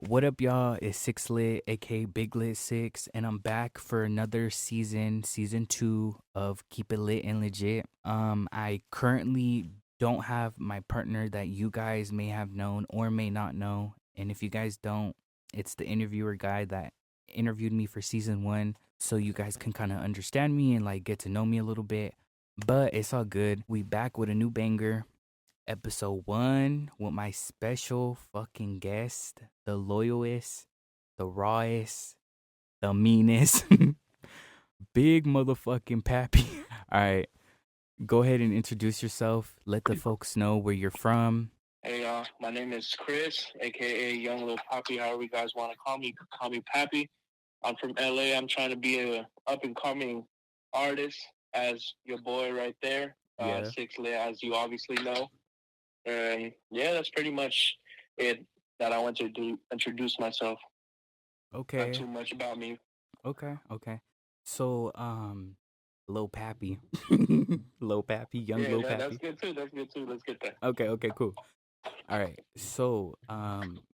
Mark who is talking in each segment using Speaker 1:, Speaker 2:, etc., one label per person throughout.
Speaker 1: What up, y'all? It's Syx Lit, aka Big Lit Six, and I'm back for another season 2 of Keep It Lit and Legit. I currently don't have my partner that you guys may have known or may not know, and if you guys don't, it's the interviewer guy that interviewed me for season 1, so you guys can kind of understand me and like get to know me a little bit. But it's all good. We back with a new banger, episode 1 with my special fucking guest, the loyalist, the rawest, the meanest, big motherfucking Pappy. All right, go ahead and introduce yourself. Let the folks know where you're from.
Speaker 2: Hey y'all, my name is Chris, aka Young Lil Pappy, however you guys want to call me Pappy. I'm from LA. I'm trying to be a up and coming artist as your boy right there,
Speaker 1: Yeah.
Speaker 2: Syx Lit, as you obviously know. And yeah, that's pretty much it that I want to introduce myself. Not
Speaker 1: Okay.
Speaker 2: too much about me.
Speaker 1: Okay. So, Lil Pappy, Lil Pappy, young
Speaker 2: Yeah,
Speaker 1: Lil
Speaker 2: that's
Speaker 1: Pappy.
Speaker 2: good too. That's good too. Let's get there.
Speaker 1: Okay, cool. All right. So,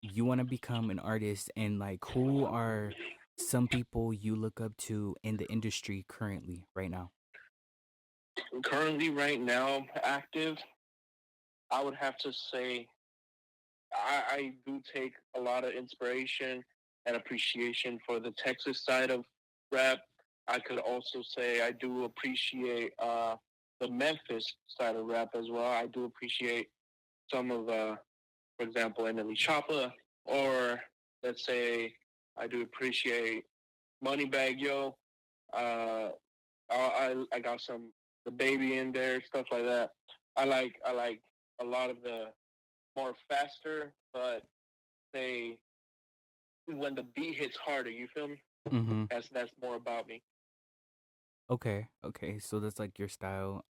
Speaker 1: you want to become an artist, and like, who are some people you look up to in the industry currently, right now?
Speaker 2: Currently, right now, active, I would have to say I do take a lot of inspiration and appreciation for the Texas side of rap. I could also say I do appreciate the Memphis side of rap as well. I do appreciate some of, for example, Emily Choppa, or let's say I do appreciate Moneybag Yo. Uh, I got some the baby in there, stuff like that. I like a lot of the more faster, but they when the beat hits harder. You feel me?
Speaker 1: Mm-hmm.
Speaker 2: That's more about me.
Speaker 1: Okay. So that's like your style.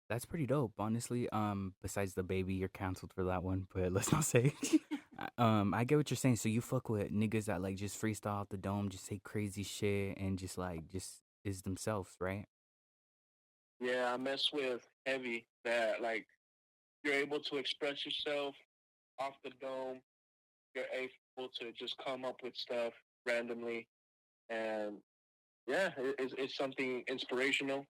Speaker 1: That's pretty dope, honestly. Besides the baby, you're canceled for that one, but let's not say. I get what you're saying. So you fuck with niggas that like just freestyle out the dome, just say crazy shit, and just like just is themselves, right?
Speaker 2: Yeah, I mess with heavy that like you're able to express yourself off the dome. You're able to just come up with stuff randomly, and yeah, it's something inspirational.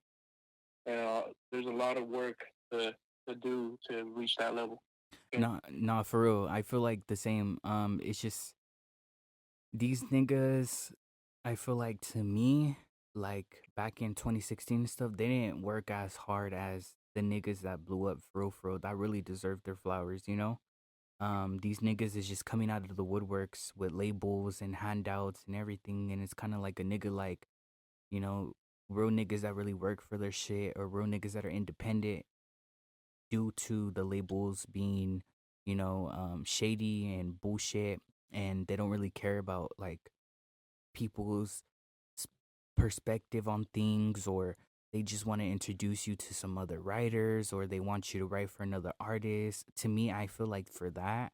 Speaker 2: And there's a lot of work to do to reach that level. Okay.
Speaker 1: Nah, for real. I feel like the same. It's just these niggas. I feel like to me, like back in 2016 and stuff, they didn't work as hard as the niggas that blew up for real, that really deserved their flowers, you know? These niggas is just coming out of the woodworks with labels and handouts and everything, and it's kind of like a nigga like, you know, real niggas that really work for their shit or real niggas that are independent due to the labels being, shady and bullshit, and they don't really care about like people's perspective on things, or they just want to introduce you to some other writers, or they want you to write for another artist. To me, I feel like for that,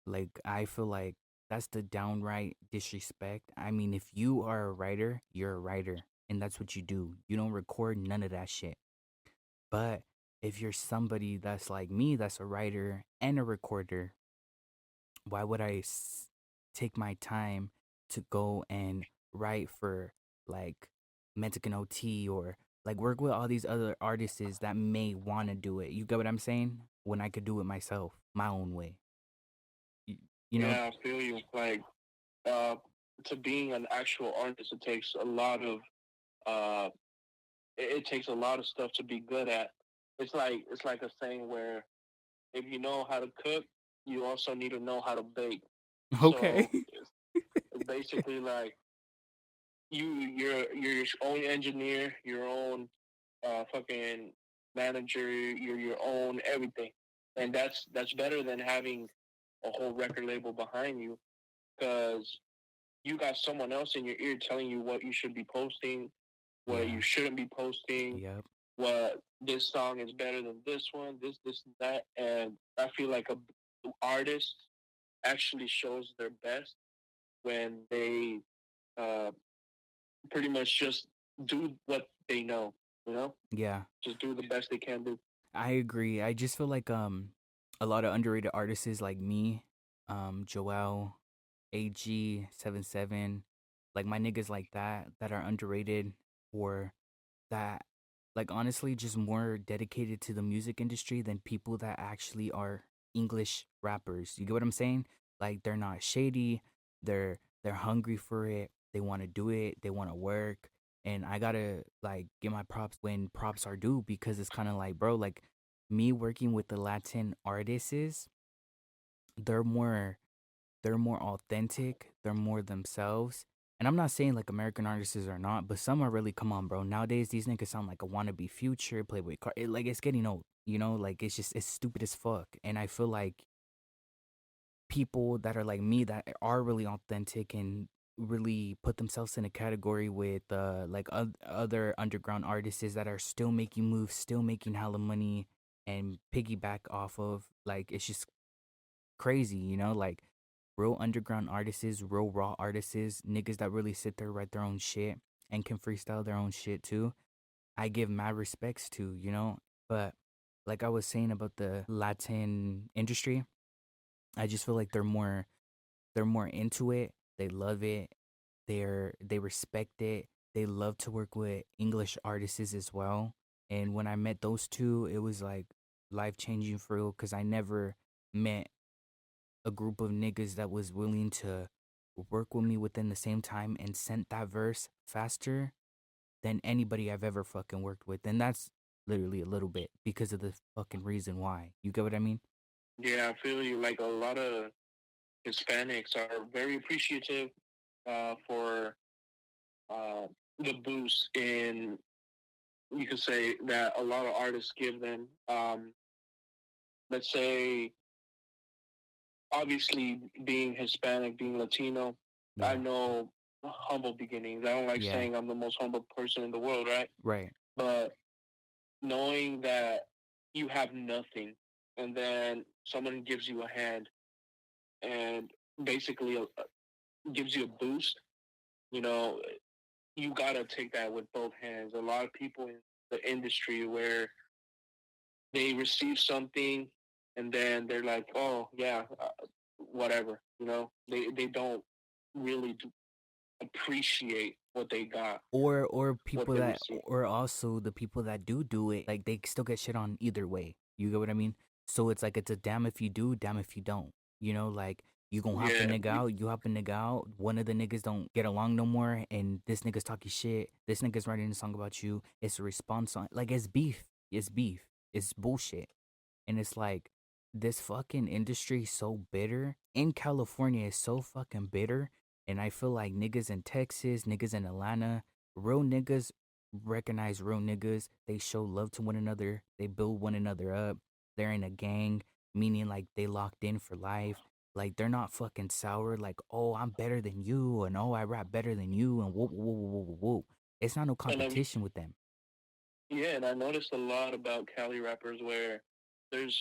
Speaker 1: like, I feel like that's the downright disrespect. I mean, if you are a writer, you're a writer, and that's what you do. You don't record none of that shit. But if you're somebody that's like me, that's a writer and a recorder, why would take my time to go and write for like Mexican OT, or like work with all these other artists that may want to do it? You get what I'm saying? When I could do it myself, my own way. You, you know?
Speaker 2: Yeah, I feel you. Like uh, to being an actual artist, it takes a lot of uh, it takes a lot of stuff to be good at. It's like a saying where if you know how to cook, you also need to know how to bake.
Speaker 1: Okay.
Speaker 2: So it's basically like you're your own engineer, your own fucking manager, you're your own everything, and that's better than having a whole record label behind you because you got someone else in your ear telling you what you should be posting, what
Speaker 1: Yeah.
Speaker 2: you shouldn't be posting,
Speaker 1: Yep.
Speaker 2: what this song is better than this one, this and that. And I feel like a artist actually shows their best when they uh, pretty much just do what they know, you know?
Speaker 1: Yeah.
Speaker 2: Just do the best they can do.
Speaker 1: I agree. I just feel like a lot of underrated artists like me. Joel, AG 77, like my niggas like that are underrated, or that, like, honestly just more dedicated to the music industry than people that actually are English rappers. You get what I'm saying? Like they're not shady, they're hungry for it, they want to do it, they want to work. And I gotta like give my props when props are due, because it's kind of like, bro, like me working with the Latin artists, they're more they're more authentic, they're more themselves. And I'm not saying like American artists are not, but some are really, come on, bro. Nowadays these niggas sound like a wannabe Future, Playboy Car. Like it's getting old, you know? Like it's just it's stupid as fuck. And I feel like people that are like me that are really authentic and really put themselves in a category with like other underground artists that are still making moves, still making hella money, and piggyback off of, like, it's just crazy, you know, like real underground artists, real raw artists, niggas that really sit there, write their own shit, and can freestyle their own shit too. I give mad respects to, you know. But like I was saying about the Latin industry, I just feel like they're more into it. They love it. They respect it. They love to work with English artists as well. And when I met those two, it was like life changing for real, because I never met a group of niggas that was willing to work with me within the same time and sent that verse faster than anybody I've ever fucking worked with. And that's literally a little bit because of the fucking reason why. You get what I mean?
Speaker 2: Yeah, I feel you. Like a lot of Hispanics are very appreciative for uh, the boost in, you could say, that a lot of artists give them. Let's say, obviously, being Hispanic, being Latino, I
Speaker 1: Yeah.
Speaker 2: know humble beginnings. I don't like
Speaker 1: Yeah.
Speaker 2: saying I'm the most humble person in the world, right?
Speaker 1: Right.
Speaker 2: But knowing that you have nothing and then someone gives you a hand and basically gives you a boost, you know, you got to take that with both hands. A lot of people in the industry where they receive something and then they're like, oh, yeah, whatever, they don't really appreciate what they got,
Speaker 1: Or
Speaker 2: what
Speaker 1: people
Speaker 2: they
Speaker 1: that,
Speaker 2: receive.
Speaker 1: or also the people that do it, like they still get shit on either way. You get what I mean? So it's like it's a damn if you do, damn if you don't. You know, like you gonna hop a
Speaker 2: Yeah,
Speaker 1: nigga out, you hop a nigga out, one of the niggas don't get along no more, and this nigga's talking shit, this nigga's writing a song about you, it's a response on, like, it's beef. It's beef. It's bullshit. And it's like this fucking industry is so bitter. In California is so fucking bitter. And I feel like niggas in Texas, niggas in Atlanta, real niggas recognize real niggas. They show love to one another. They build one another up. They're in a gang, meaning like they locked in for life. Like they're not fucking sour. Like, oh, I'm better than you, and oh, I rap better than you, and whoop whoop whoop whoop whoop. Whoop. It's not no
Speaker 2: and I've
Speaker 1: competition with them.
Speaker 2: Yeah, and I noticed a lot about Cali rappers where there's,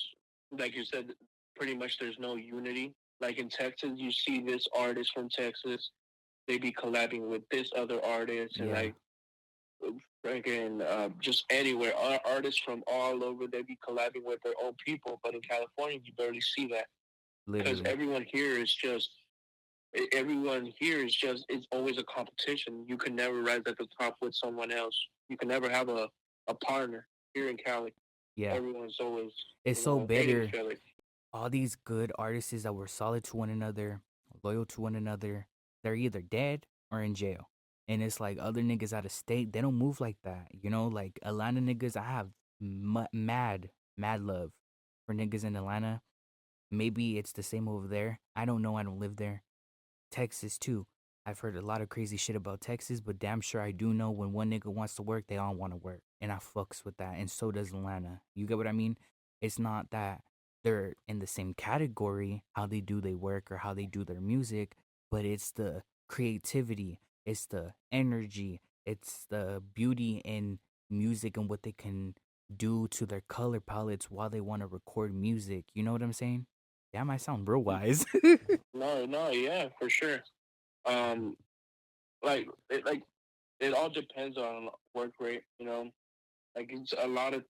Speaker 2: like you said, pretty much there's no unity. Like in Texas, you see this artist from Texas, they be collabing with this other artist, and
Speaker 1: Yeah,
Speaker 2: like freaking just anywhere, artists from all over, they be collabing with their own people. But in California, you barely see that because
Speaker 1: literally.
Speaker 2: everyone here is just, it's always a competition. You can never rise at the top with someone else. You can never have a partner here in Cali.
Speaker 1: Yeah,
Speaker 2: Everyone's always,
Speaker 1: it's so
Speaker 2: hating
Speaker 1: bitter.
Speaker 2: each other.
Speaker 1: All these good artists that were solid to one another, loyal to one another, they're either dead or in jail. And it's like other niggas out of state, they don't move like that. You know, like Atlanta niggas, I have mad love for niggas in Atlanta. Maybe it's the same over there. I don't know. I don't live there. Texas too. I've heard a lot of crazy shit about Texas, but damn sure I do know when one nigga wants to work, they all want to work. And I fucks with that. And so does Atlanta. You get what I mean? It's not that they're in the same category, how they do their work or how they do their music, but it's the creativity, it's the energy, it's the beauty in music and what they can do to their color palettes while they want to record music. You know what I'm saying? Damn, I sound real wise.
Speaker 2: No, no, yeah, for sure. Um, like it all depends on work rate. Like it's a lot of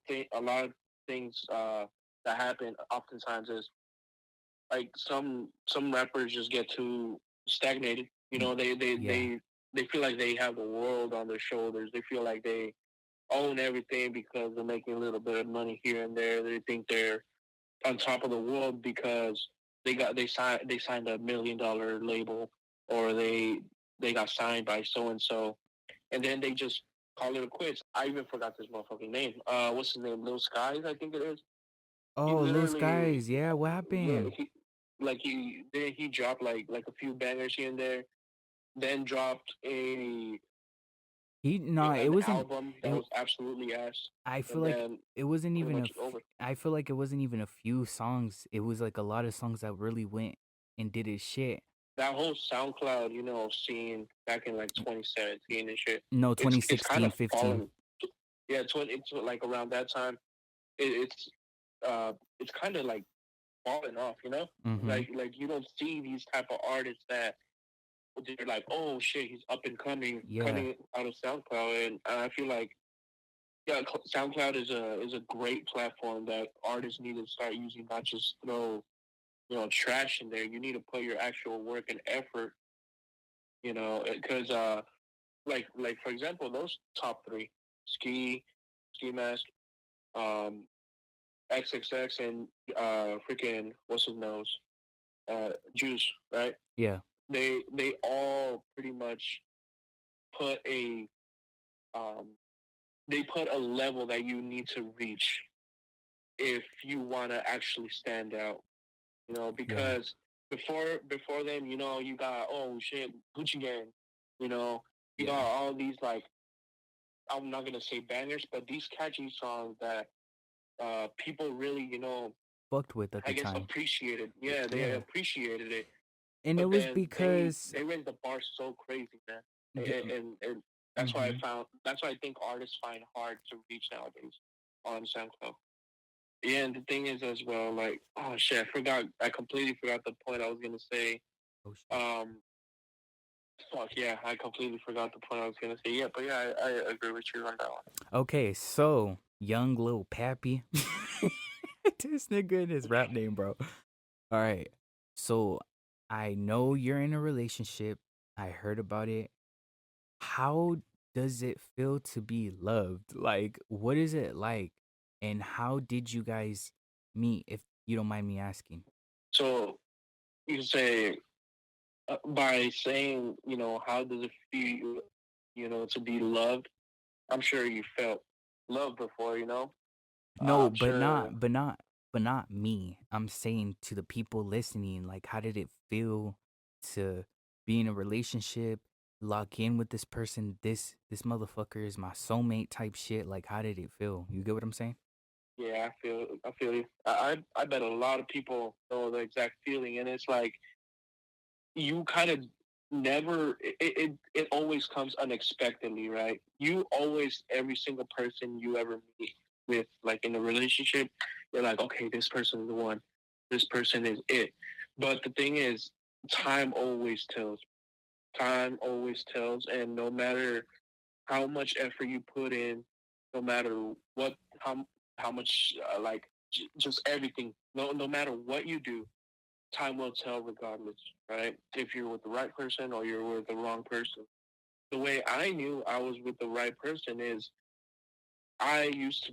Speaker 2: things that happen oftentimes is like some rappers just get too stagnated. You
Speaker 1: Y-
Speaker 2: know,
Speaker 1: yeah.
Speaker 2: they feel like they have the world on their shoulders. They feel like they own everything because they're making a little bit of money here and there. They think they're on top of the world because they signed $1 million label, or they got signed by so and so, and then they just call it a quits. I even forgot this motherfucking name. What's his name? Lil Skies, I think it is. He
Speaker 1: Oh, Lil
Speaker 2: literally,
Speaker 1: Skies. Yeah, what
Speaker 2: yeah,
Speaker 1: happened?
Speaker 2: he dropped like a few bangers here and there, then dropped a
Speaker 1: He no, it
Speaker 2: an
Speaker 1: wasn't.
Speaker 2: album that
Speaker 1: It.
Speaker 2: was absolutely ass,
Speaker 1: I feel
Speaker 2: and
Speaker 1: like
Speaker 2: then
Speaker 1: it wasn't
Speaker 2: pretty
Speaker 1: even
Speaker 2: much over.
Speaker 1: I feel like it wasn't even a few songs. It was like a lot of songs that really went and did his shit.
Speaker 2: That whole SoundCloud, scene back in like 2017 and shit,
Speaker 1: No,
Speaker 2: it's kind
Speaker 1: 2016,
Speaker 2: of
Speaker 1: 15.
Speaker 2: fallen. Yeah, it's like around that time. It, it's it's kind of like falling off.
Speaker 1: Mm-hmm.
Speaker 2: Like you don't see these type of artists that they're like, oh shit, he's up and
Speaker 1: Yeah.
Speaker 2: coming out of SoundCloud, and I feel like yeah, SoundCloud is a great platform that artists need to start using, not just throw trash in there. You need to put your actual work and effort, because like for example, those top three, Ski Mask, um, XXX, and freaking what's his nose, Juice, right?
Speaker 1: Yeah.
Speaker 2: They all pretty much put a um, they put a level that you need to reach if you want to actually stand out.
Speaker 1: Yeah.
Speaker 2: Because before them, you got, oh shit, Gucci Gang, you know, you got
Speaker 1: Yeah.
Speaker 2: all these, like, I'm not gonna say bangers, but these catchy songs that people really,
Speaker 1: Fucked with at
Speaker 2: I
Speaker 1: the
Speaker 2: guess
Speaker 1: time.
Speaker 2: appreciated. Yeah, they
Speaker 1: Yeah.
Speaker 2: appreciated it,
Speaker 1: And it
Speaker 2: but
Speaker 1: was
Speaker 2: then they
Speaker 1: because
Speaker 2: they raised the bar so crazy, man, and
Speaker 1: mm-hmm.
Speaker 2: that's why I think artists find hard to reach nowadays on SoundCloud. Yeah, and the thing is as well, like, oh shit, I completely forgot the point I was gonna say.
Speaker 1: Oh shit.
Speaker 2: Um, fuck yeah, I completely forgot the point I was gonna say. Yeah, but yeah, I agree with you on that one.
Speaker 1: Okay, so young Lil Pappy. This nigga and his rap name, bro. All right. So I know you're in a relationship. I heard about it. How does it feel to be loved? Like, what is it like? And how did you guys meet, if you don't mind me asking?
Speaker 2: So you say by saying, how does it feel, to be loved? I'm sure you felt love before,
Speaker 1: No,
Speaker 2: I'm sure.
Speaker 1: but not me. I'm saying to the people listening, like, how did it feel to be in a relationship, lock in with this person? This motherfucker is my soulmate type shit. Like, how did it feel? You get what I'm saying?
Speaker 2: Yeah, I feel you. I bet a lot of people know the exact feeling, and it's like you kind of never it always comes unexpectedly, right? You always, every single person you ever meet with, like in a relationship, you're like, okay, this person is the one, this person is it. But the thing is, time always tells. Time always tells, and no matter how much effort you put in, no matter what, how much, just everything, no matter what you do, time will tell regardless, right? If you're with the right person or you're with the wrong person. The way I knew I was with the right person is I used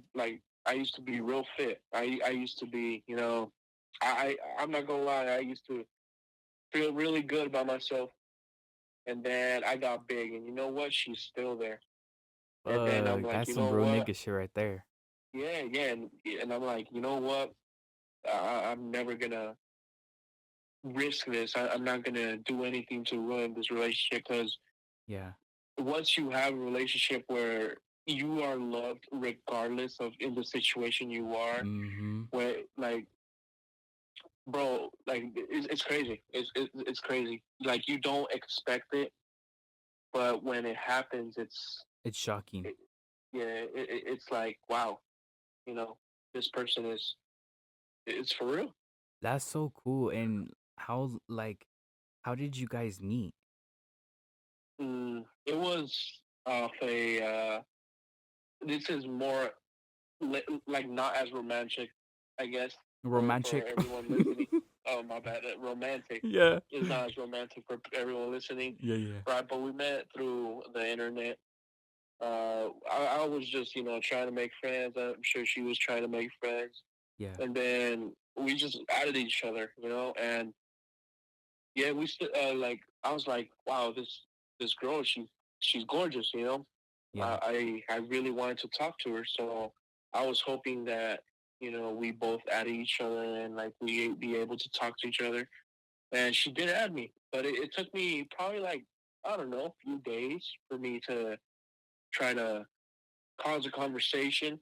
Speaker 2: to be real fit. I used to be, I'm not gonna lie, I used to feel really good about myself, and then I got big, and you know what? She's still there. And then I'm like,
Speaker 1: That's
Speaker 2: you
Speaker 1: some
Speaker 2: know
Speaker 1: real
Speaker 2: what?
Speaker 1: nigga shit right there.
Speaker 2: Yeah, and I'm like, you know what? I'm never gonna risk this. I'm not gonna do anything to ruin this relationship, because
Speaker 1: Yeah.
Speaker 2: once you have a relationship where you are loved regardless of in the situation you are,
Speaker 1: Mm-hmm.
Speaker 2: where, like, bro, like it's crazy. It's crazy. Like, you don't expect it, but when it happens,
Speaker 1: It's shocking.
Speaker 2: it, yeah, it's like, wow, this person is, it's for real.
Speaker 1: That's so cool. And how did you guys meet?
Speaker 2: It was off a. This is more like not as romantic, I guess, for
Speaker 1: Romantic.
Speaker 2: everyone listening. Oh my bad, romantic.
Speaker 1: Yeah.
Speaker 2: It's not as romantic for everyone listening,
Speaker 1: Yeah, yeah.
Speaker 2: right? But we met through the internet. I was just trying to make friends. I'm sure she was trying to make friends,
Speaker 1: Yeah.
Speaker 2: and then we just added each other, and yeah, we still like I was like, wow, this girl, she's gorgeous,
Speaker 1: Yeah.
Speaker 2: I really wanted to talk to her, so I was hoping that we both added each other and like we be able to talk to each other, and she did add me, but it took me probably like I don't know a few days for me to try to cause a conversation,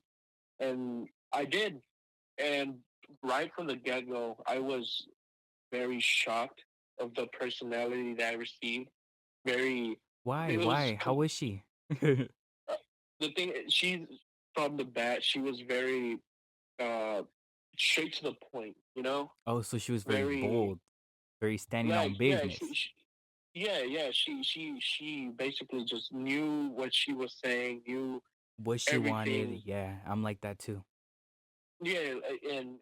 Speaker 2: and I did, and right from the get go, I was very shocked of the personality that I received. Very,
Speaker 1: Why?
Speaker 2: it was
Speaker 1: Why? How is she?
Speaker 2: the thing. She's from the bat. She was very uh, straight to the point.
Speaker 1: Oh, so she was very
Speaker 2: Very
Speaker 1: bold, very standing
Speaker 2: like
Speaker 1: on
Speaker 2: yeah.
Speaker 1: business.
Speaker 2: Yeah. She basically just knew what she was saying. Knew
Speaker 1: What she wanted.
Speaker 2: everything.
Speaker 1: Yeah, I'm like that too.
Speaker 2: Yeah,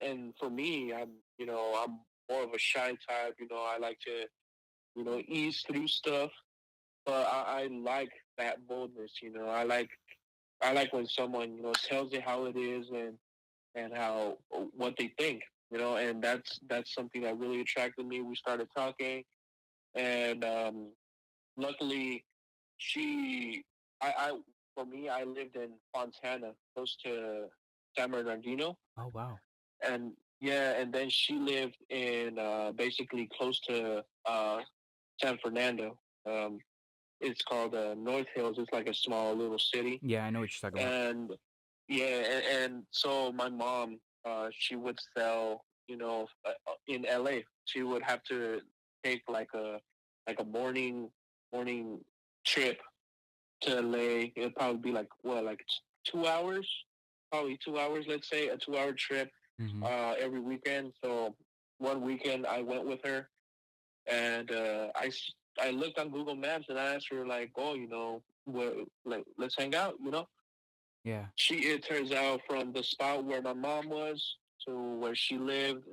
Speaker 2: and for me, I'm more of a shy type. I like to ease through stuff, but I like that boldness. I like when someone tells you how it is and how what they think. And that's something that really attracted me. We started talking, and luckily, she I for me I lived in Fontana, close to San Bernardino,
Speaker 1: Oh, wow.
Speaker 2: and yeah, and then she lived in basically close to San Fernando. Um, it's called North Hills. It's like a small little city,
Speaker 1: Yeah, I know what you're talking about.
Speaker 2: and yeah, and so my mom, she would sell, in LA. She would have to take like a morning trip to LA. It'd probably be like what, like 2 hours, probably 2 hours. Let's say a 2 hour trip
Speaker 1: Mm-hmm.
Speaker 2: every weekend. So one weekend I went with her, and I looked on Google Maps and I asked her like, oh, like let's hang out.
Speaker 1: Yeah.
Speaker 2: It turns out from the spot where my mom was to where she lived,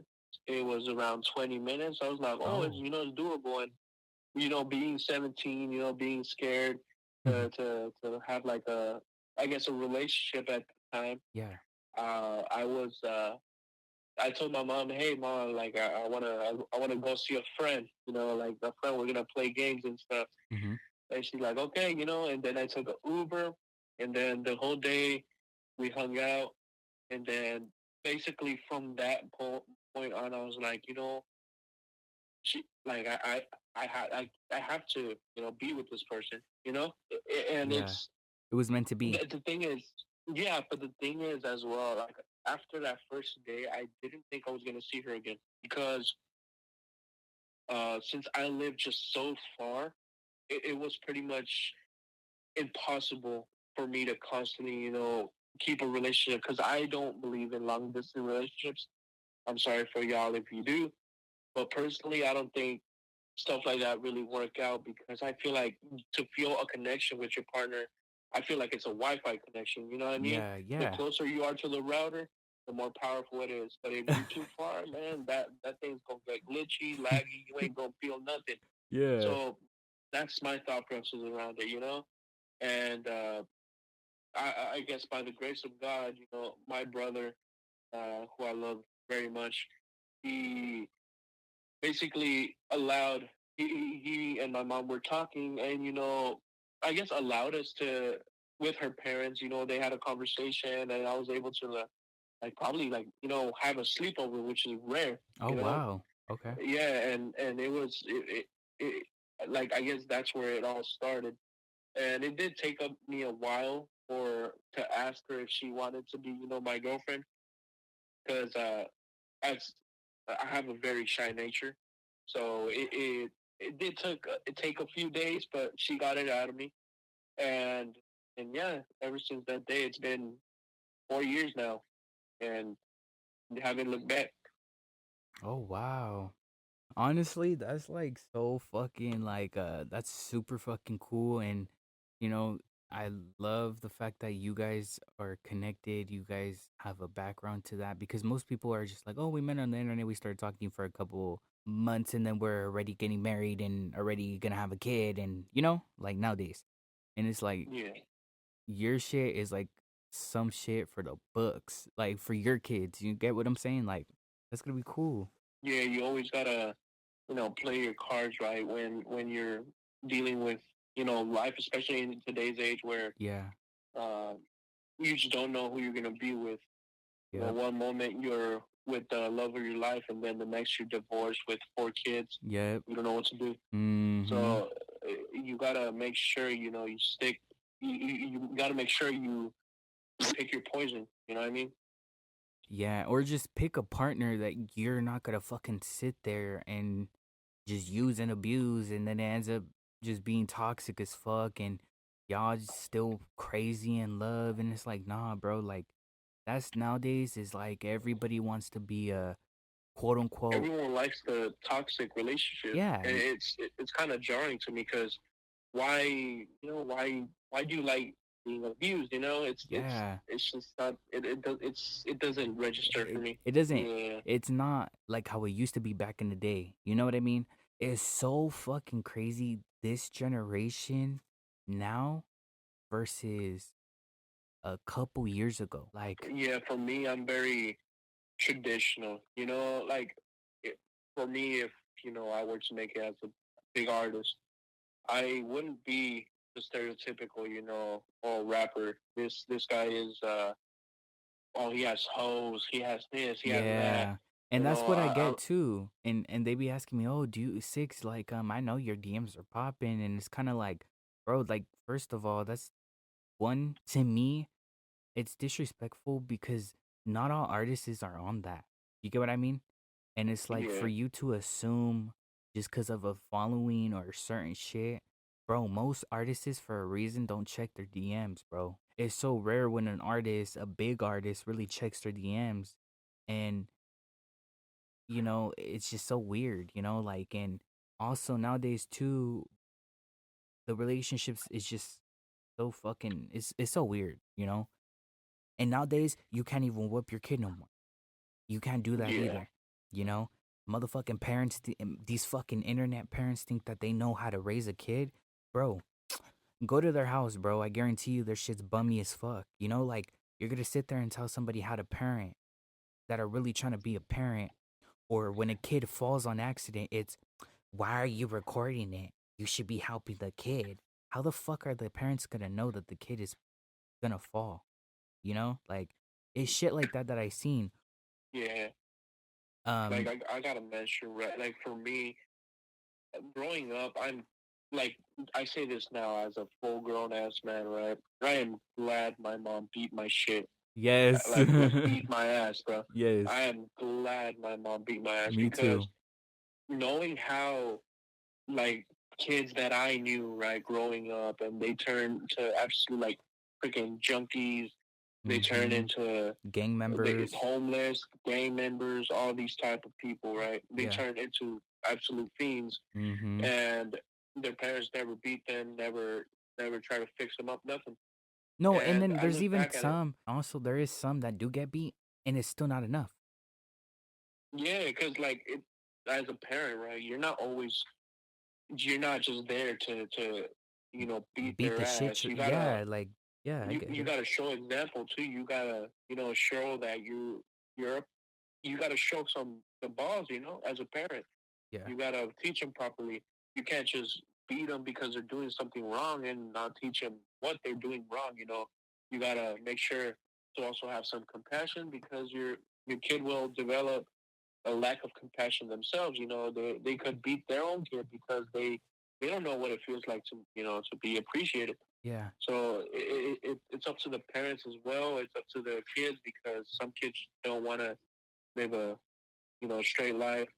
Speaker 2: it was around 20 minutes. I was like, oh, it's
Speaker 1: Oh.
Speaker 2: it's doable, and being 17, being scared
Speaker 1: Mhm.
Speaker 2: to have like I guess a relationship at the time.
Speaker 1: Yeah.
Speaker 2: I was I told my mom, hey mom, like I wanna go see a friend, like a friend. We're gonna play games and stuff.
Speaker 1: Mhm.
Speaker 2: And she's like, okay, and then I took an Uber, and then the whole day we hung out, and then basically from that point on, I was like, she like I have to be with this person, and
Speaker 1: Yeah.
Speaker 2: it's
Speaker 1: It was meant to be.
Speaker 2: the thing is, yeah, but the thing is as well, like after that first day, I didn't think I was gonna see her again because since I live just so far, it was pretty much impossible for me to constantly, keep a relationship because I don't believe in long distance relationships. I'm sorry for y'all if you do, but personally, I don't think stuff like that really work out because I feel like to feel a connection with your partner, I feel like it's a Wi-Fi connection. You know what I mean?
Speaker 1: Yeah,
Speaker 2: The
Speaker 1: yeah.
Speaker 2: closer you are to the router, the more powerful it is. But if you're too far, man, that thing's gonna get glitchy, laggy. You ain't gonna feel nothing.
Speaker 1: Yeah.
Speaker 2: So that's my thought process around it. And I guess by the grace of God, my brother, who I love very much, he basically allowed he and my mom were talking, and I guess allowed us to with her parents. They had a conversation, and I was able to like probably like have a sleepover, which is rare.
Speaker 1: Oh,
Speaker 2: You know,
Speaker 1: wow. Okay.
Speaker 2: yeah, and it like I guess that's where it all started, and it did take up me a while for to ask her if she wanted to be my girlfriend because as I have a very shy nature, so it did take a few days, but she got it out of me, and yeah, ever since that day, it's been 4 years now, and haven't looked back.
Speaker 1: Oh, wow. Honestly, that's like so fucking like that's super fucking cool, and you know I love the fact that you guys are connected. You guys have a background to that because most people are just like, oh, we met on the internet. We started talking for a couple months and then we're already getting married and already gonna have a kid. And, like nowadays. And it's like,
Speaker 2: Yeah,
Speaker 1: your shit is like some shit for the books, like for your kids. You get what I'm saying? Like, that's gonna be cool.
Speaker 2: yeah. You always gotta, play your cards right when you're dealing with, life, especially in today's age where
Speaker 1: Yeah.
Speaker 2: uh, you just don't know who you're gonna be with.
Speaker 1: Yep.
Speaker 2: One moment you're with the love of your life, and then the next you're divorced with 4 kids.
Speaker 1: Yep.
Speaker 2: You don't know what to do.
Speaker 1: Mm-hmm.
Speaker 2: So you gotta make sure you stick. You gotta make sure you pick your poison. You know what I mean?
Speaker 1: Yeah, or just pick a partner that you're not gonna fucking sit there and just use and abuse, and then it ends up just being toxic as fuck, and y'all just still crazy in love, and it's like, nah, bro, like that's nowadays is like everybody wants to be a quote unquote,
Speaker 2: Everyone likes the toxic relationship,
Speaker 1: yeah,
Speaker 2: and it's kind of jarring to me because why do you like being abused?
Speaker 1: yeah.
Speaker 2: It's just not it doesn't register for
Speaker 1: it,
Speaker 2: me.
Speaker 1: it doesn't,
Speaker 2: Yeah,
Speaker 1: it's not like how it used to be back in the day, you know what I mean? It's so fucking crazy this generation now versus a couple years ago, like,
Speaker 2: yeah. For me, I'm very traditional. Like it, for me, if I were to make it as a big artist, I wouldn't be the stereotypical, oh rapper. This guy is oh, he has hoes, he has this, he has that.
Speaker 1: yeah.
Speaker 2: You
Speaker 1: And that's
Speaker 2: know,
Speaker 1: what I get too. And they be asking me, "Oh, do you Six, like I know your DMs are popping," and it's kind of like, bro, like first of all, that's one to me, it's disrespectful because not all artists are on that. You get what I mean? And it's like
Speaker 2: yeah,
Speaker 1: for you to assume just because of a following or certain shit, bro, most artists for a reason don't check their DMs, bro. It's so rare when an artist, a big artist, really checks their DMs. And, it's just so weird, like, and also nowadays too, the relationships is just so fucking, it's so weird. And nowadays, you can't even whip your kid no more. You can't do that
Speaker 2: yeah,
Speaker 1: either. You know, motherfucking parents, these fucking internet parents think that they know how to raise a kid. Bro, go to their house, bro. I guarantee you their shit's bummy as fuck. Like you're gonna sit there and tell somebody how to parent that are really trying to be a parent. Or when a kid falls on accident, it's, why are you recording it? You should be helping the kid. How the fuck are the parents gonna know that the kid is gonna fall? Like it's shit like that I seen.
Speaker 2: yeah. Like
Speaker 1: Um,
Speaker 2: I gotta mention, right? Like for me, growing up, I'm like I say this now as a full grown ass man, right? I am glad my mom beat my shit,
Speaker 1: yes.
Speaker 2: like beat my ass, bro. I
Speaker 1: Yes.
Speaker 2: am glad my mom beat my ass
Speaker 1: Me
Speaker 2: because
Speaker 1: too.
Speaker 2: knowing how like kids that I knew, right, growing up, and they turn to absolute like freaking junkies. They turn
Speaker 1: Mhm.
Speaker 2: into
Speaker 1: Gang
Speaker 2: they
Speaker 1: members.
Speaker 2: homeless, gang members, all these type of people, right? They
Speaker 1: Yeah.
Speaker 2: turn into absolute fiends,
Speaker 1: Mhm.
Speaker 2: and their parents never beat them, never try to fix them up, nothing.
Speaker 1: No, and
Speaker 2: And
Speaker 1: then
Speaker 2: I
Speaker 1: there's
Speaker 2: look
Speaker 1: even
Speaker 2: back at it,
Speaker 1: some, also there is some that do get beat and it's still not enough.
Speaker 2: yeah, because like as a parent, right, you're not just there to beat
Speaker 1: Beat
Speaker 2: their
Speaker 1: the shit.
Speaker 2: ass. You gotta
Speaker 1: Yeah, like, yeah, I
Speaker 2: you
Speaker 1: get
Speaker 2: you
Speaker 1: it.
Speaker 2: got to show example too. You gotta show that you're you got to show some balls. As a parent,
Speaker 1: Yeah.
Speaker 2: you got to teach them properly. You can't just beat them because they're doing something wrong and not teach them what they're doing wrong. You got to make sure to also have some compassion because your kid will develop a lack of compassion themselves. They could beat their own kid because they don't know what it feels like to be appreciated.
Speaker 1: Yeah.
Speaker 2: So it's up to the parents as well. It's up to the kids because some kids don't want to live a straight life.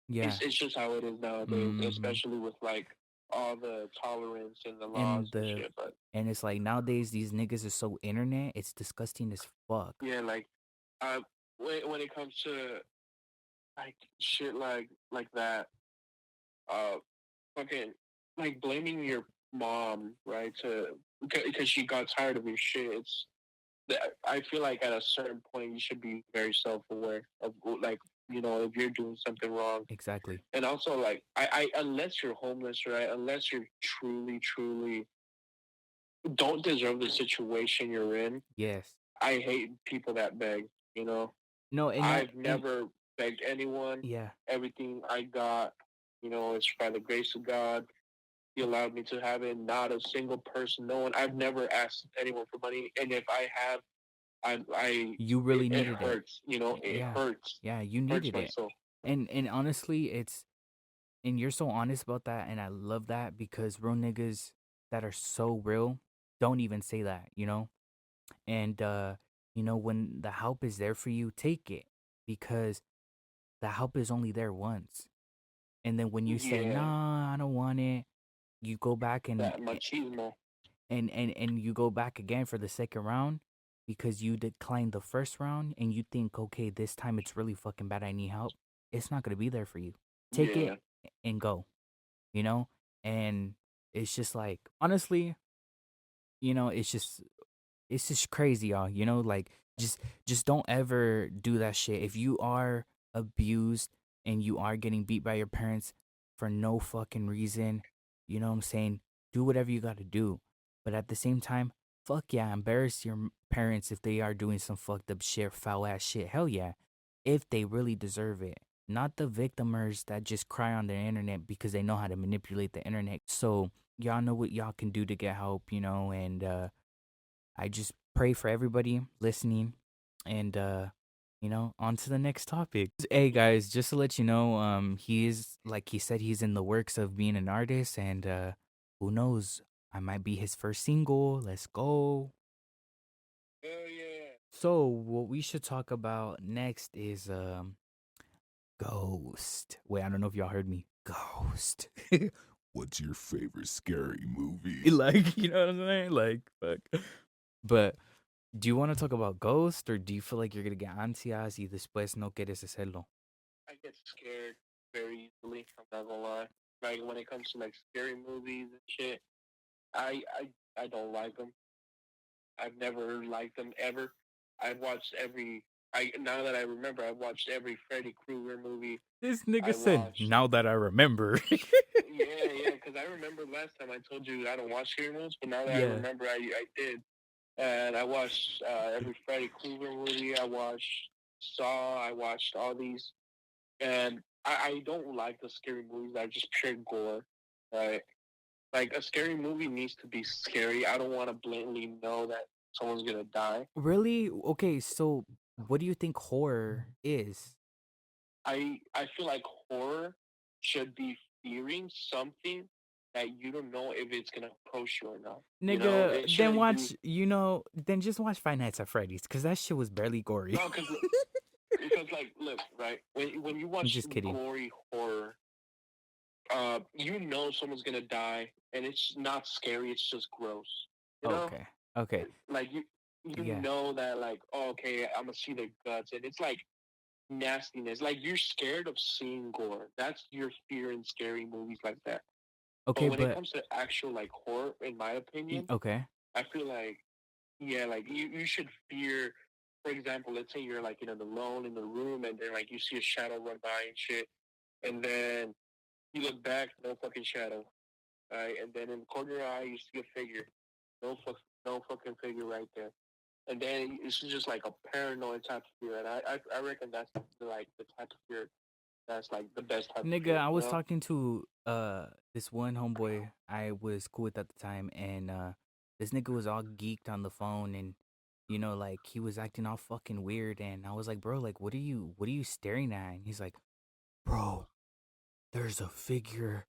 Speaker 1: Yeah.
Speaker 2: It's just how it is nowadays,
Speaker 1: Mhm.
Speaker 2: especially with like all the tolerance and the laws
Speaker 1: And
Speaker 2: and
Speaker 1: the
Speaker 2: shit. But
Speaker 1: and it's like nowadays these niggas are so internet, it's disgusting as fuck.
Speaker 2: yeah, like when it comes to like shit like that, uh, fucking like blaming your mom, right? To because she got tired of your shit. I feel like at a certain point you should be very self aware of like if you're doing something wrong,
Speaker 1: Exactly.
Speaker 2: and also like I unless you're homeless, right? Unless you're truly don't deserve the situation you're in.
Speaker 1: Yes.
Speaker 2: I hate people that beg. You know,
Speaker 1: No, and not
Speaker 2: I've
Speaker 1: and
Speaker 2: never begged anyone.
Speaker 1: yeah.
Speaker 2: Everything I got, it's by the grace of God. He allowed me to have it. Not a single person, no one. I've never asked anyone for money, and if I have,
Speaker 1: You
Speaker 2: it,
Speaker 1: really
Speaker 2: it
Speaker 1: needed it.
Speaker 2: hurts. It
Speaker 1: Yeah.
Speaker 2: hurts,
Speaker 1: Yeah, you
Speaker 2: hurts
Speaker 1: needed
Speaker 2: my
Speaker 1: it.
Speaker 2: soul.
Speaker 1: And honestly, it's and you're so honest about that, and I love that because real niggas that are so real don't even say that, you know? And when the help is there for you, take it because the help is only there once. And then when you say,
Speaker 2: Yeah,
Speaker 1: "Nah, I don't want it," you go back
Speaker 2: that machismo.
Speaker 1: and you go back again for the second round because you declined the first round and you think, okay, this time it's really fucking bad. I need help. It's not gonna be there for you. Take it
Speaker 2: Yeah,
Speaker 1: and go. You know, and it's just like honestly, it's just crazy, y'all. Like just don't ever do that shit. If you are abused and you are getting beat by your parents for no fucking reason, you know what I'm saying? Do whatever you got to do. But at the same time, fuck yeah, embarrass your parents if they are doing some fucked up shit, foul ass shit. Hell yeah. If they really deserve it. Not the victimers that just cry on the internet because they know how to manipulate the internet. So, y'all know what y'all can do to get help, and I just pray for everybody listening and on to the next topic. Hey guys, just to let you know, he is like he said he's in the works of being an artist and who knows, I might be his first single. Let's go.
Speaker 2: hell yeah.
Speaker 1: So, what we should talk about next is Ghost. Wait, I don't know if y'all heard me. Ghost.
Speaker 3: What's your favorite scary movie?
Speaker 1: Like, you know what I'm saying? Like, fuck. But do you want to talk about Ghost or do you feel like you're going to get ansias y después no quieres hacerlo?
Speaker 2: I get scared very easily. I'm not gonna lie. Like when it comes to like scary movies and shit, I don't like them. I've never liked them ever. I've watched every. I now that I remember, I've watched every Freddy Krueger movie.
Speaker 1: This nigga
Speaker 2: I
Speaker 1: said,
Speaker 2: watched.
Speaker 1: now that I remember.
Speaker 2: Yeah. Because I remember last time I told you I don't watch scary movies, but now that I
Speaker 1: Yeah.
Speaker 2: remember, I did. And I watched every Freddy Krueger movie. I watched Saw. I watched all these, and I don't like the scary movies that are just pure gore. Right? Like a scary movie needs to be scary. I don't want to blatantly know that someone's gonna die.
Speaker 1: Really? Okay, so what do you think horror is?
Speaker 2: I feel like horror should be fearing something that you don't know if it's gonna approach you or not.
Speaker 1: Nigga,
Speaker 2: It
Speaker 1: then
Speaker 2: shouldn't be
Speaker 1: then just watch Five Nights at Freddy's because that shit was barely gory.
Speaker 2: no, because like look right when you
Speaker 1: I'm
Speaker 2: watch
Speaker 1: just kidding.
Speaker 2: gory horror, someone's gonna die, and it's not scary. It's just gross. You know,
Speaker 1: Okay. Okay.
Speaker 2: like you
Speaker 1: Yeah.
Speaker 2: know that like oh, okay, I'm gonna see their guts, and it's like nastiness. Like you're scared of seeing gore. That's your fear in scary movies like that. But
Speaker 1: Okay,
Speaker 2: when it
Speaker 1: but
Speaker 2: comes to actual like horror, in my opinion,
Speaker 1: okay.
Speaker 2: I feel like yeah, like you should fear. For example, let's say you're like alone in the room, and then like you see a shadow run by and shit, and then you look back, no fucking shadow, right? And then in the corner of your eye, you see a figure, no fucking figure right there. And then it's just like a paranoid type of fear, and I reckon that's like the type of fear that's like the best type of
Speaker 1: Nigga,
Speaker 2: fear,
Speaker 1: I
Speaker 2: you
Speaker 1: was
Speaker 2: know?
Speaker 1: talking to this one homeboy I was cool with at the time and this nigga was all geeked on the phone and like he was acting all fucking weird and I was like, "Bro, like what are you staring at?" And he's like, "Bro, there's a figure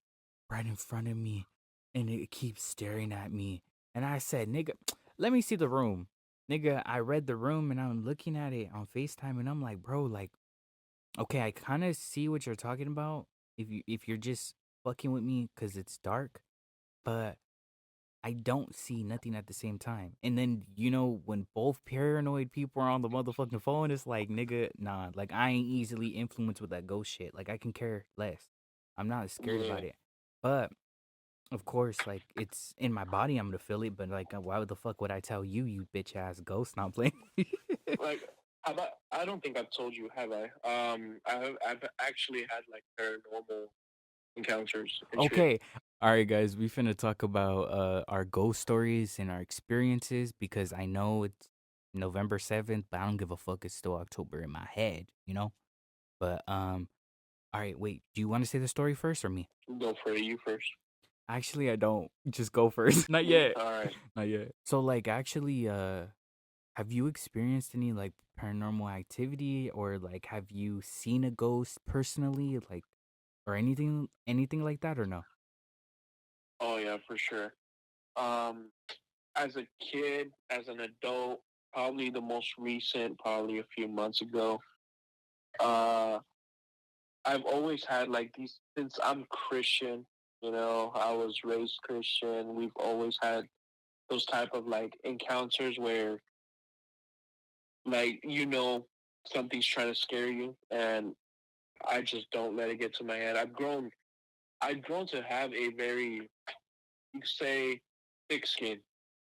Speaker 1: right in front of me and it keeps staring at me." And I said, "Nigga, let me see the room." Nigga, I read the room and I'm looking at it on FaceTime and I'm like, "Bro, like okay, I kind of see what you're talking about. If you're just fucking with me because it's dark, but I don't see nothing at the same time. And then when both paranoid people are on the motherfucking phone, it's like nigga, nah. Like I ain't easily influenced with that ghost shit. Like I can care less. I'm not scared
Speaker 2: Yeah.
Speaker 1: about it. But Of course, like it's in my body, I'm gonna feel it. But like, why the fuck would I tell you, you bitch ass ghost? Not playing.
Speaker 2: Like, how about, I don't think I've told you, have I? I've actually had like paranormal encounters and shit.
Speaker 1: Okay. All right, guys, we finna talk about our ghost stories and our experiences because I know it's November 7th, but I don't give a fuck. It's still October in my head, you know? But all right, wait. Do you want to say the story first or me?
Speaker 2: Go for it. You first.
Speaker 1: Actually, I don't. Just go first. Not
Speaker 2: Me?
Speaker 1: yet.
Speaker 2: All right.
Speaker 1: Not yet. So like actually have you experienced any like paranormal activity or like have you seen a ghost personally like or anything like that or no?
Speaker 2: Oh yeah, for sure. Um, as a kid, as an adult, probably the most recent, probably a few months ago. Uh, I've always had like these since I'm Christian. You know, I was raised Christian. We've always had those type of like encounters where, like, something's trying to scare you, and I just don't let it get to my head. I've grown to have a very, you could say, thick skin,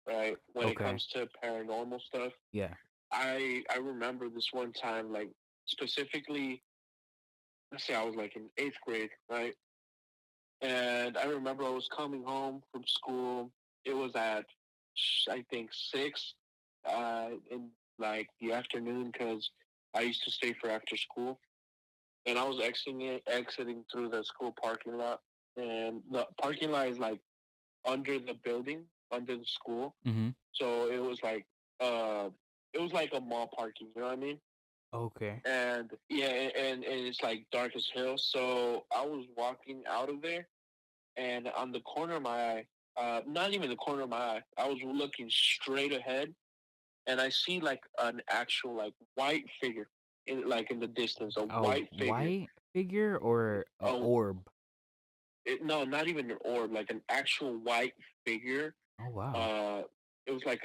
Speaker 2: right? When it
Speaker 1: Okay.
Speaker 2: comes to paranormal stuff.
Speaker 1: Yeah.
Speaker 2: I remember this one time, like, specifically, let's say I was like in eighth grade, right? And I remember I was coming home from school. It was at, I think, 6 in like the afternoon because I used to stay for after school. And I was exiting through the school parking lot. And the parking lot is like under the building, under the school.
Speaker 1: Mhm.
Speaker 2: So uh, it was like a mall parking, you know what I mean?
Speaker 1: Okay.
Speaker 2: And yeah, and it's like dark as hell. So I was walking out of there, and on the corner of my eye, not even the corner of my eye, I was looking straight ahead, and I see like an actual like white figure in the distance, a
Speaker 1: A
Speaker 2: white figure.
Speaker 1: white figure or a
Speaker 2: Oh,
Speaker 1: orb?
Speaker 2: no, not even an orb, like an actual white figure.
Speaker 1: Oh wow.
Speaker 2: Uh, it was like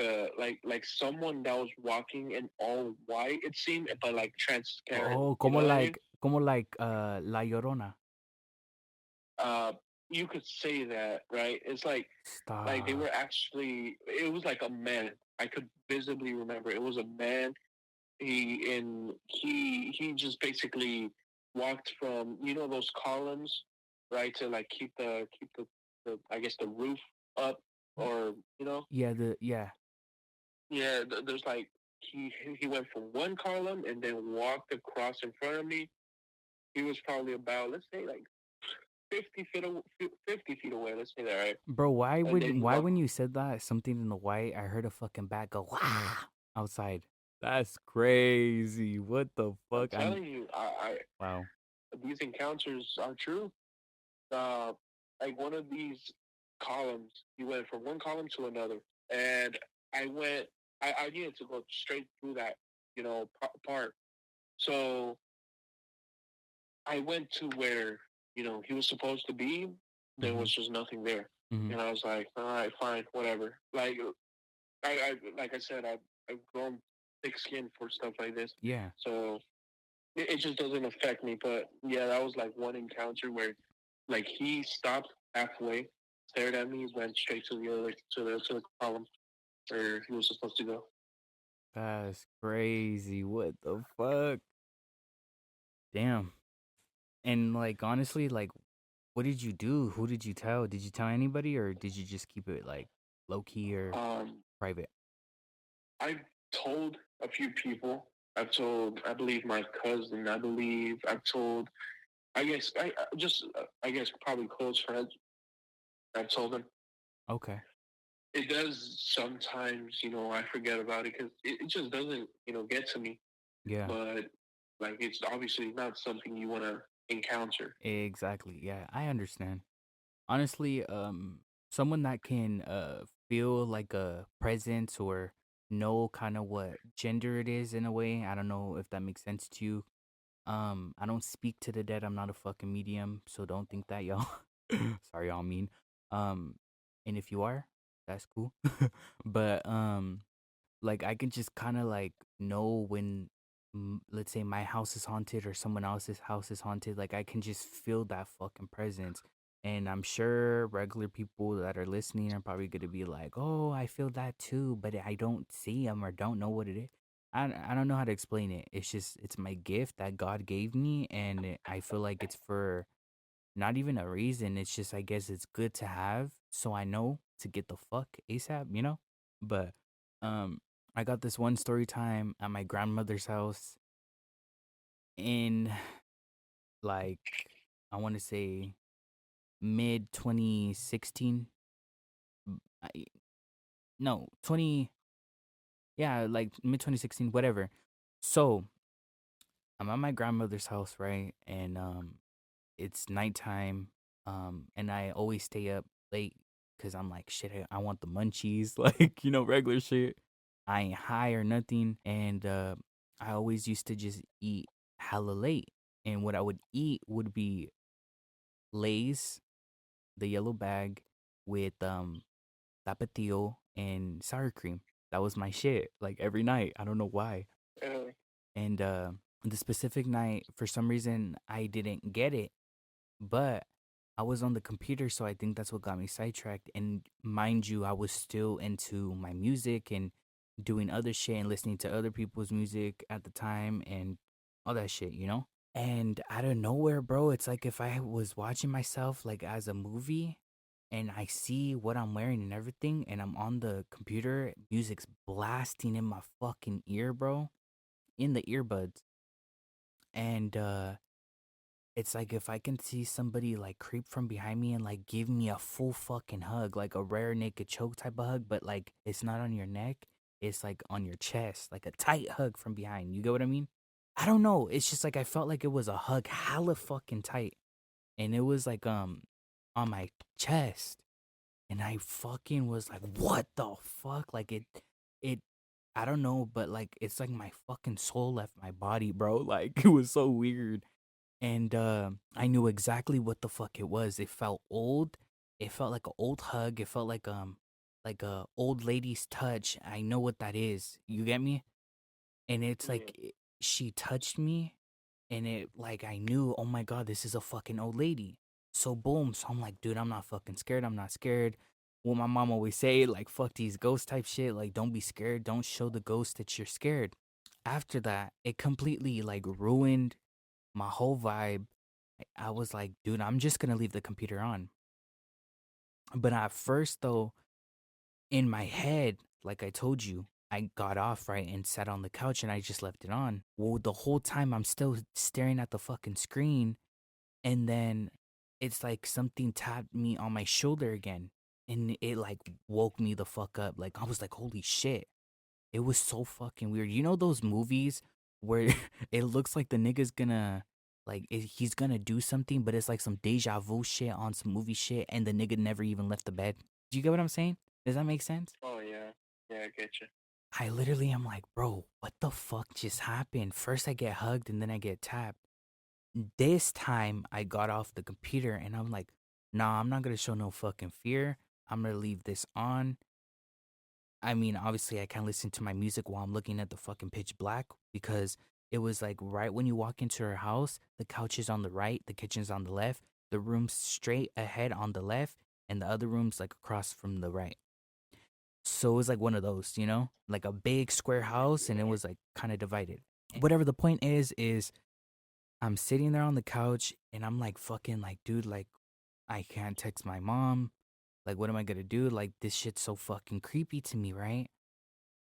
Speaker 2: like someone that was walking in all white. It seemed, but like transparent.
Speaker 1: Oh,
Speaker 2: You know what I mean?
Speaker 1: como like La Llorona.
Speaker 2: Uh, you could say that, right? It's like they
Speaker 1: Stop.
Speaker 2: were actually. It was like a man. I could visibly remember it was a man. He just basically walked from those columns, right, to like keep the I guess the roof up, or
Speaker 1: Yeah, yeah.
Speaker 2: yeah. There's like he went from one column and then walked across in front of me. He was probably about, let's say, like 50 feet away. Let's say that, right?
Speaker 1: Bro,
Speaker 2: And then he
Speaker 1: why
Speaker 2: walked.
Speaker 1: when you said that something in the white, I heard a fucking bat go wow outside. That's crazy. What the
Speaker 2: I'm
Speaker 1: fuck? I
Speaker 2: telling you, I
Speaker 1: wow.
Speaker 2: these encounters are true. Uh, like one of these columns, he went from one column to another, and I went. I needed to go straight through that, part. So I went to where he was supposed to be. There
Speaker 1: Mhm.
Speaker 2: was just nothing there,
Speaker 1: Mhm.
Speaker 2: and I was like, all right, fine, whatever. Like like I said, I've grown thick skin for stuff like this,
Speaker 1: Yeah.
Speaker 2: so it just doesn't affect me. But yeah, that was like one encounter where like he stopped halfway, stared at me, went straight to the other to the column where he was supposed to go.
Speaker 1: That's crazy. What the fuck? Damn. And like honestly, like what did you do? Who did you tell? Did you tell anybody or did you just keep it like low key or
Speaker 2: Um,
Speaker 1: private?
Speaker 2: I've told a few people. I've told, I believe, my cousin. I believe I've told. I guess probably close friends. I've told them.
Speaker 1: Okay.
Speaker 2: It does sometimes, I forget about it because it just doesn't, get to me.
Speaker 1: Yeah.
Speaker 2: But like, it's obviously not something you want to encounter.
Speaker 1: Exactly. Yeah, I understand. Honestly, someone that can feel like a presence or know kind of what gender it is in a way. I don't know if that makes sense to you. I don't speak to the dead. I'm not a fucking medium, so don't think that, y'all. Sorry, y'all mean. Um, and if you are, that's cool. But like I can just kind of like know when, let's say my house is haunted or someone else's house is haunted. Like I can just feel that fucking presence, And I'm sure regular people that are listening are probably going to be like, "Oh, I feel that too, but I don't see them or don't know what it is." I don't know how to explain it. It's just it's my gift that God gave me, and I feel like it's for not even a reason. It's just I guess it's good to have, so I know to get the fuck ASAP, you know. But um, I got this one story time at my grandmother's house in like I want to say mid 2016. I, no 20, yeah, like mid 2016, whatever. So I'm at my grandmother's house, right? And it's nighttime. And I always stay up late because I'm like, shit, I want the munchies, like, regular shit. I ain't high or nothing. And I always used to just eat hella late. And what I would eat would be Lay's, the yellow bag with tapatio and sour cream. That was my shit, like every night. I don't know why.
Speaker 2: Uh,
Speaker 1: And the specific night, for some reason, I didn't get it, but I was on the computer, so I think that's what got me sidetracked. And mind you, I was still into my music and doing other shit and listening to other people's music at the time and all that shit. And out of nowhere, bro, it's like if I was watching myself like as a movie and I see what I'm wearing and everything, and I'm on the computer, music's blasting in my fucking ear, bro, in the earbuds. And it's like if I can see somebody like creep from behind me and like give me a full fucking hug, like a rare naked choke type of hug, but like it's not on your neck, it's like on your chest, like a tight hug from behind. You get what I mean? I don't know. It's just like I felt like it was a hug hella fucking tight. And it was like on my chest. And I fucking was like, what the fuck? Like it I don't know, but like it's like my fucking soul left my body, bro. Like it was so weird. And I knew exactly what the fuck it was. It felt old. It felt like an old hug. It felt like a old lady's touch. I know what that is. You get me? And it's
Speaker 2: yeah,
Speaker 1: like she touched me, and it like I knew, oh my god, this is a fucking old lady. So boom. So I'm like, dude, I'm not fucking scared. I'm not scared. What my mom always say, like, fuck these ghost type shit. Like, don't be scared. Don't show the ghost that you're scared. After that, it completely like ruined my whole vibe. I was like, dude, I'm just gonna leave the computer on. But at first, though, in my head, like I told you, I got off right and sat on the couch and I just left it on. Well, the whole time I'm still staring at the fucking screen, and then it's like something tapped me on my shoulder again, and it like woke me the fuck up. Like I was like, holy shit. It was so fucking weird. You know those movies where it looks like the nigga's gonna he's gonna do something, but it's like some deja vu shit on some movie shit, and the nigga never even left the bed. Do you get what I'm saying? Does that make sense?
Speaker 2: oh yeah, yeah, I get you.
Speaker 1: I literally am like, bro, what the fuck just happened? First I get hugged and then I get tapped. This time I got off the computer and I'm like, nah, I'm not gonna show no fucking fear. I'm gonna leave this on. I mean, obviously, I can't listen to my music while I'm looking at the fucking pitch black because it was like right when you walk into her house, the couch is on the right, the kitchen's on the left, the room's straight ahead on the left, and the other room's like across from the right. So it was like one of those, like a big square house, and it was like kind of divided. Whatever the point is I'm sitting there on the couch and I'm like, fucking, like, dude, like, I can't text my mom. Like, what am I gonna do? Like, this shit's so fucking creepy to me, right?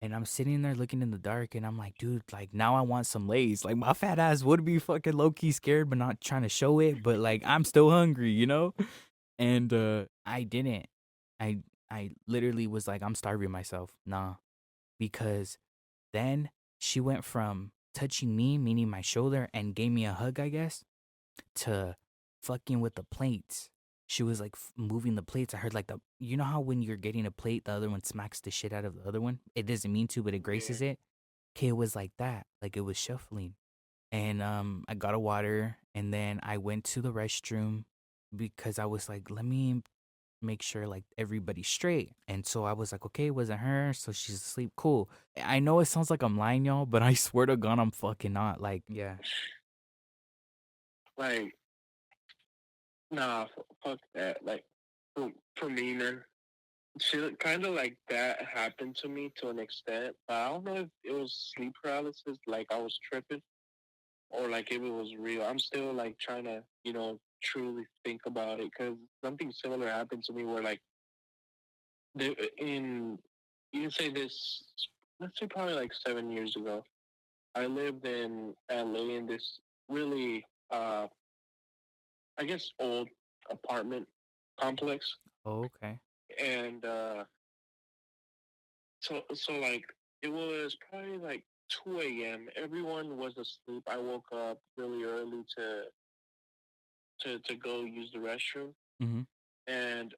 Speaker 1: And I'm sitting there looking in the dark and I'm like, dude, like now I want some Lays. Like my fat ass would be fucking low key scared, but not trying to show it. But like I'm still hungry. And I didn't. I literally was like, I'm starving myself. Nah. Because then she went from touching me, meaning my shoulder, and gave me a hug, I guess, to fucking with the plates. She was like moving the plates. I heard like you know how when you're getting a plate, the other one smacks the shit out of the other one? It doesn't mean to, but it
Speaker 2: Yeah,
Speaker 1: graces it. Okay, it was like that. Like it was shuffling. And I got a water and then I went to the restroom because I was like, let me make sure like everybody's straight. And so I was like, okay, it wasn't her, so she's asleep. Cool. I know it sounds like I'm lying, y'all, but I swear to God, I'm fucking not. Like, yeah.
Speaker 2: like Nah, fuck that. Like for me, man, shit kind of like that happened to me to an extent, but I don't know if it was sleep paralysis, like I was tripping, or like if it was real. I'm still like trying to, truly think about it because something similar happened to me where like in you can say this, let's say probably like 7 years ago. I lived in LA in this really, I guess, old apartment complex,
Speaker 1: Oh, okay.
Speaker 2: and so like it was probably like 2 a.m. Everyone was asleep. I woke up really early to go use the restroom,
Speaker 1: Mm-hmm.
Speaker 2: and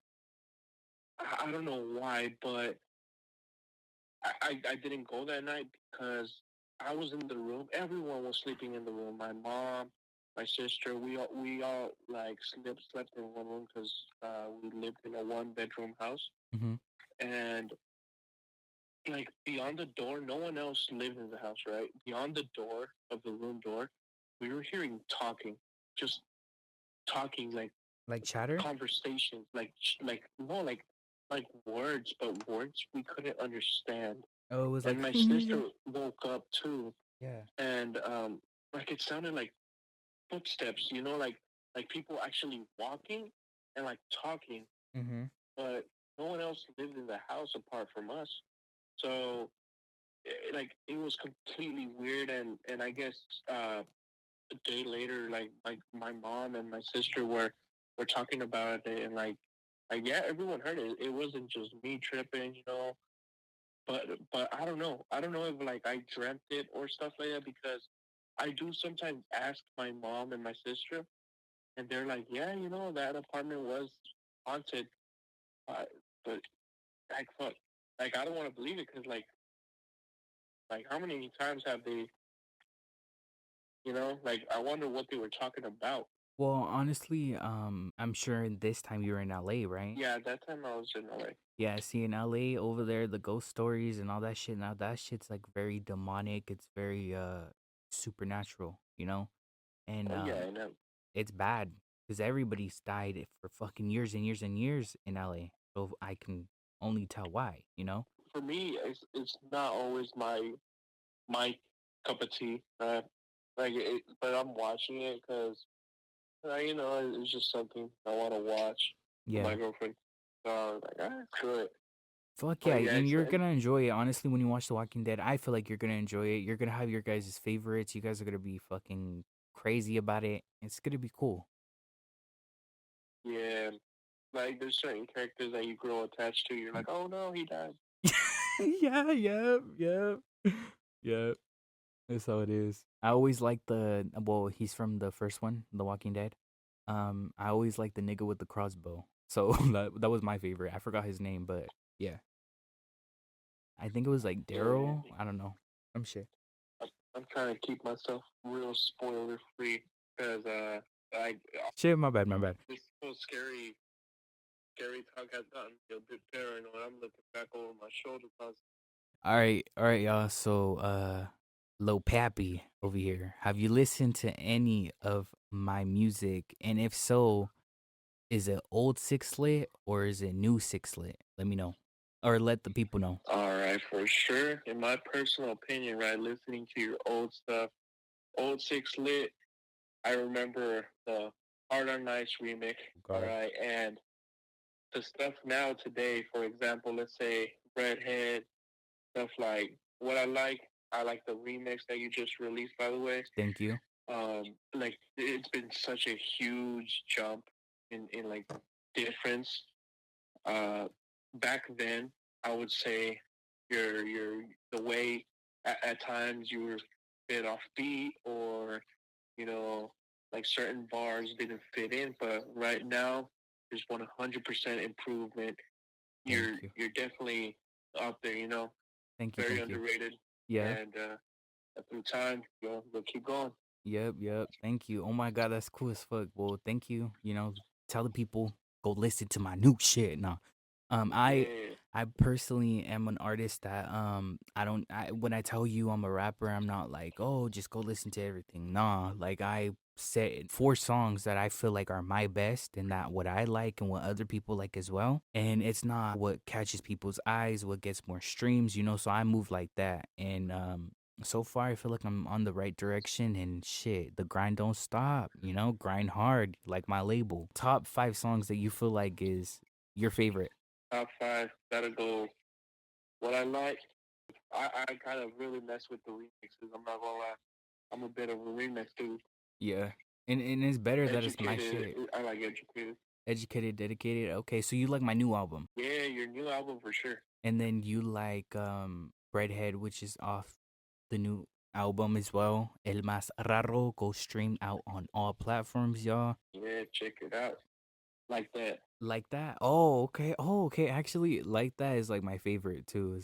Speaker 2: I don't know why, but I didn't go that night because I was in the room. Everyone was sleeping in the room. My mom, my sister, we all like slept in one room because we lived in a 1 bedroom house,
Speaker 1: Mm-hmm.
Speaker 2: and like beyond the door, no one else lived in the house. Right beyond the door of the room door, we were hearing talking, just talking like
Speaker 1: Like chatter?
Speaker 2: conversations, like no, like words, but words we couldn't understand.
Speaker 1: Oh, it was
Speaker 2: And
Speaker 1: like
Speaker 2: my sister woke up too,
Speaker 1: yeah.
Speaker 2: and like it sounded like footsteps, like people actually walking and like talking,
Speaker 1: Mm-hmm.
Speaker 2: but no one else lived in the house apart from us. So like it was completely weird, and I guess a day later, like my mom and my sister were talking about it, and like yeah, everyone heard it. It wasn't just me tripping. But I don't know if like I dreamt it or stuff like that because I do sometimes ask my mom and my sister, and they're like, yeah, that apartment was haunted, uh, but like fuck, like I don't want to believe it because like how many times have they, like I wonder what they were talking about.
Speaker 1: Well, honestly, I'm sure this time you were in LA, right?
Speaker 2: Yeah, that time I was in LA.
Speaker 1: Yeah, see in LA over there, the ghost stories and all that shit. Now that shit's like very demonic. It's very supernatural, you know? And
Speaker 2: Oh yeah, I know.
Speaker 1: it's bad because everybody's died for fucking years and years and years in LA. So I can only tell why, you know?
Speaker 2: For me, it's not always my cup of tea. But I'm watching it because it's just something I want to watch with my
Speaker 1: Yeah.
Speaker 2: girlfriend. So I was like, screw it.
Speaker 1: Fuck yeah,
Speaker 2: But yeah,
Speaker 1: and you're gonna enjoy it. Honestly, when you watch The Walking Dead, I feel like you're gonna enjoy it. You're gonna have your guys' favorites. You guys are gonna be fucking crazy about it. It's gonna be cool.
Speaker 2: yeah, like there's certain characters that you grow attached to. You're like, oh no, he died.
Speaker 1: Yeah, yep. Yep. That's how it is. I always like well, he's from the first one, The Walking Dead. I always like the nigga with the crossbow. So that was my favorite. I forgot his name, but yeah. I think it was like
Speaker 2: Yeah,
Speaker 1: Daryl. I don't know. Some shit.
Speaker 2: I'm trying to keep myself real spoiler free because I
Speaker 1: Shit, my bad, my bad.
Speaker 2: this whole scary talk has gotten me a bit paranoid. I'm looking back over my shoulder.
Speaker 1: All right, y'all. So, Lil Pappy over here. Have you listened to any of my music? And if so, is it old Syx Lit or is it new Syx Lit? Let me know, or let the people know.
Speaker 2: All right, for sure. In my personal opinion, right, listening to your old stuff, old Syx Lit, I remember the Hard on Nice remix. All
Speaker 1: God,
Speaker 2: right, and the stuff now today, for example, let's say Redhead, stuff like what I like the remix that you just released, by the way.
Speaker 1: thank you.
Speaker 2: Like it's been such a huge jump in like difference. Uh, Back then, I would say your the way at times you were a bit off beat or you know like certain bars didn't fit in, but right now there's 100% improvement.
Speaker 1: Thank
Speaker 2: You're
Speaker 1: you.
Speaker 2: you're definitely up there,
Speaker 1: Thank you.
Speaker 2: very
Speaker 1: Thank you.
Speaker 2: underrated,
Speaker 1: Yeah.
Speaker 2: and through time you'll keep going.
Speaker 1: Yep. Yep. Thank you. Oh my God, that's cool as fuck. Well, thank you. Tell the people go listen to my new shit. Nah. I
Speaker 2: Yeah.
Speaker 1: I personally am an artist that I don't when I tell you I'm a rapper, I'm not like, "Oh, just go listen to everything." Nah, like I set 4 songs that I feel like are my best and that what I like and what other people like as well. And it's not what catches people's eyes, what gets more streams, you know, so I move like that. And so far I feel like I'm on the right direction and shit, the grind don't stop, you know, grind hard like my label. Top 5 songs that you feel like is your favorite.
Speaker 2: Top five, gotta go. What I like, I kind of really mess with the remixes. I'm not gonna lie. I'm a bit of a remix dude.
Speaker 1: Yeah. And it's better that it's my
Speaker 2: Educated,
Speaker 1: shit.
Speaker 2: I like educated.
Speaker 1: Educated, dedicated. Okay, so you like my new album.
Speaker 2: Yeah, your new album for sure.
Speaker 1: And then you like Breadhead, which is off the new album as well. El Más Raro. Go stream out on all platforms, y'all.
Speaker 2: Yeah, check it out. Like that.
Speaker 1: Like that. Oh, okay. Oh, okay. Actually, like that is like my favorite too.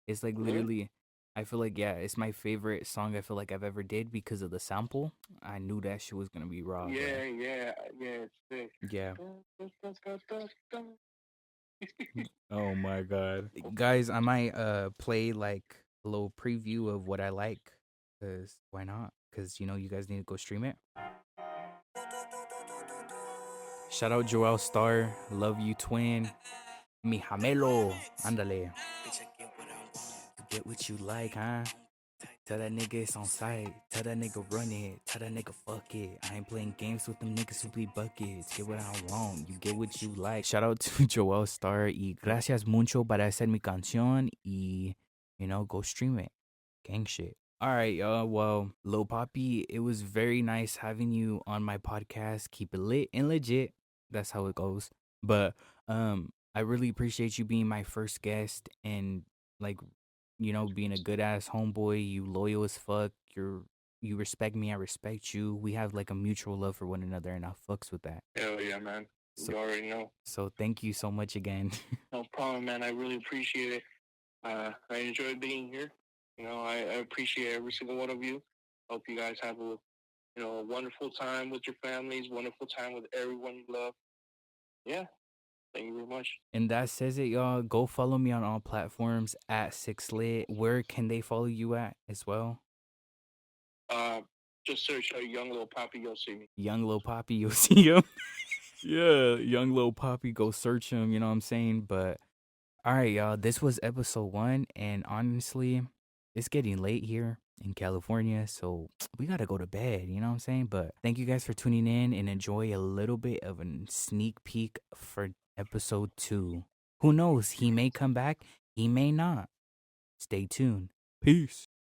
Speaker 1: It's like
Speaker 2: Really?
Speaker 1: literally I feel like yeah, it's my favorite song I feel like I've ever did because of the sample. I knew that shit was gonna be raw, bro.
Speaker 2: Yeah. It's sick.
Speaker 1: Yeah. Oh my god. Guys, I might play like a little preview of what I like cuz why not? Cuz you know you guys need to go stream it. Shout out Joel Star, love you twin. Mi Jamelo, ándale. You get what you like, huh? Tell that nigga it's on site. Tell that nigga run it. Tell that nigga fuck it. I ain't playing games with them niggas who bleed buckets. Get what I want. You get what you like. Shout out to Joel Star. Y gracias mucho para hacer mi canción. Y, you know, go stream it. Gang shit. All right, y'all. Well, Lil Pappy, it was very nice having you on my podcast. Keep it lit and legit. That's how it goes. But I really appreciate you being my first guest and like you know, being a good ass homeboy, you loyal as fuck, you respect me, I respect you. We have like a mutual love for one another and I fucks with that.
Speaker 2: Hell yeah, man.
Speaker 1: So
Speaker 2: You already know.
Speaker 1: so thank you so much again.
Speaker 2: No problem, man. I really appreciate it. I enjoyed being here. You know, I appreciate every single one of you. Hope you guys have a wonderful time with your families, wonderful time with everyone you love. Yeah. Thank you very much.
Speaker 1: And that says it, y'all. Go follow me on all platforms at Syx Lit. Where can they follow you at as well?
Speaker 2: Just search Young Lil Pappy, you'll see me.
Speaker 1: Young Lil Pappy, you'll see him. Yeah, Young Lil Pappy, go search him, you know what I'm saying? But all right, y'all, this was episode 1 and honestly, it's getting late here in California, so we got to go to bed, you know what I'm saying? But thank you guys for tuning in and enjoy a little bit of a sneak peek for episode 2. Who knows? He may come back, he may not. Stay tuned. Peace.